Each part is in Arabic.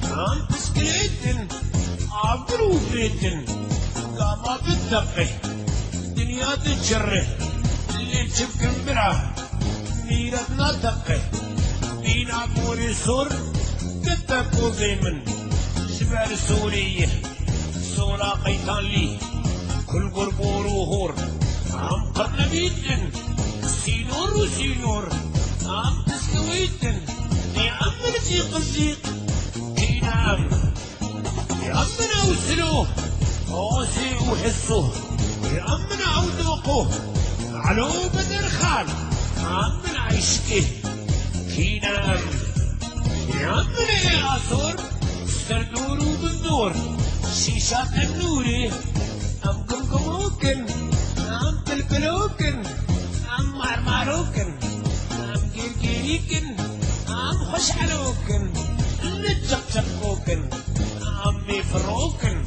عم بسكليتن عبرو بيتن قاما بالدقه دنيا تجره اللي تشبك براه ميرتنا دقه دينا بوري سور كتبو زيمن جبال سوريه سورا قيطان لي كل قربور وهور عم قرن بيتن سينور وسينور عم تسكويتن يا عم رزيق رزيق كي نعم يا عمنا وسلوه اوسي وحسوه يا عمنا وذوقوه علو بدر خال عمنا عيشكيه كي نعم يا عمنا يا عصور سردور وبندور شيشات النوري ام كمكموكن ام بلبلوكن ام مرمروكن ام جيرجيريكن ام خش علوكن نتشقشقوكن ام مفروكن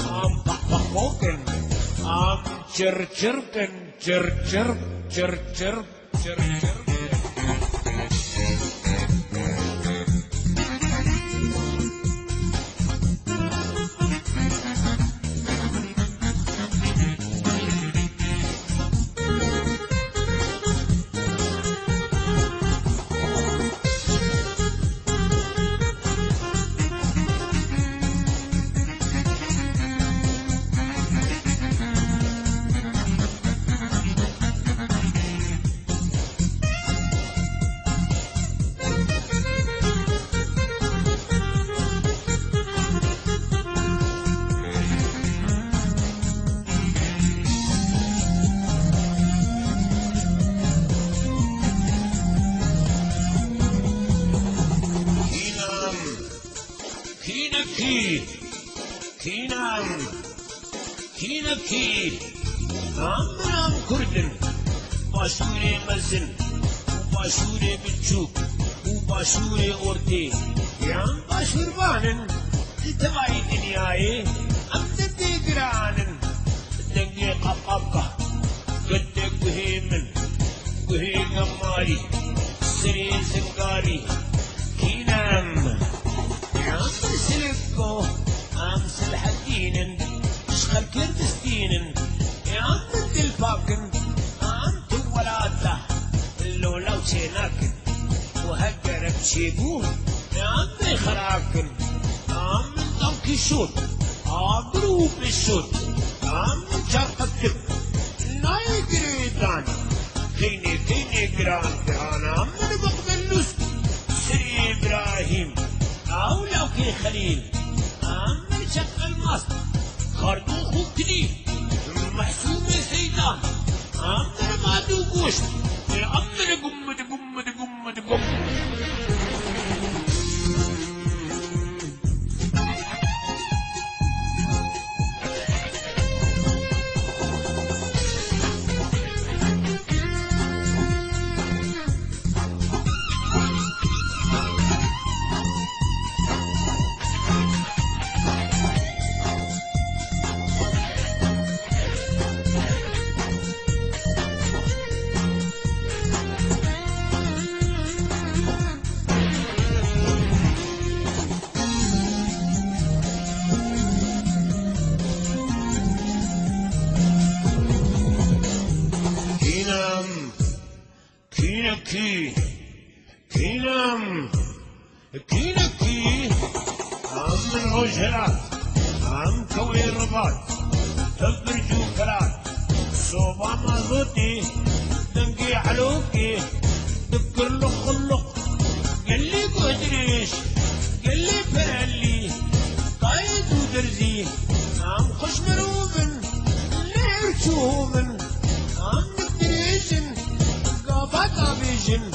ام طقطقوكن ام شرشركن شرشر شرشر شرشر كي عم كردن باشوري مزن وباشوري بتشوك وباشوري أورتي يا باشور بانن تبعي دنياي عم تدي قرانن دنجي قبقبقة قدك وهيمن وهي قماري سرين سنقاري كي نام يا عم سلكو عم سلحدينن اشخل كردستينن يا عم الدلفاكن عم تولاتا اللولا وشيناكن وهجر بشيبوه يا عم خراكن عم طوكي شوت عبرو بالشوت عم شرق الدب نايجريدان كيني جران عم نبق باللوس سري ابراهيم او لو كي خليل عم شق المصر خردوخ وكلي محسوم سيدان عمنا ما دوقوش عمنا قم كي عم العجلات عم كوي الرباط تبر جوكرات صوبا مازوتي دنقي علوكي دكر لق قال لي قدريش قال لي فرالي قايد ودرزي عم خش مروبن لير شوبن عم دريجن قابات عبيجن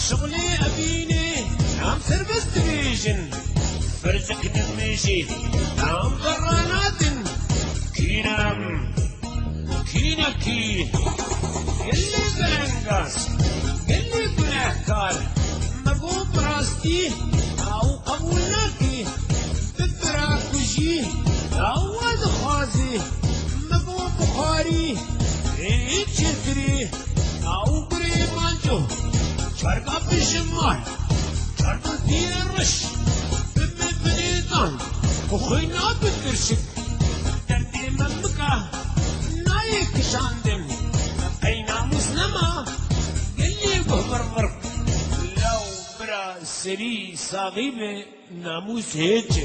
شغلي أبيني عم سربس دريجن فرزك دميجي عم ضراناتن كينا كي اللي بلنقاس اللي بلاكار مقوم راستي أو قبولناكي ببراكوجي أو أدخازي مقوم بخاري إيجتري أو بريمانجو شرقة بالشمال شرقة دين الرش وخينا بترشك دردي ممكة نايك شاندم أي ناموس نما قلي بهبربر لو برا سري صاغيبة ناموس هيجي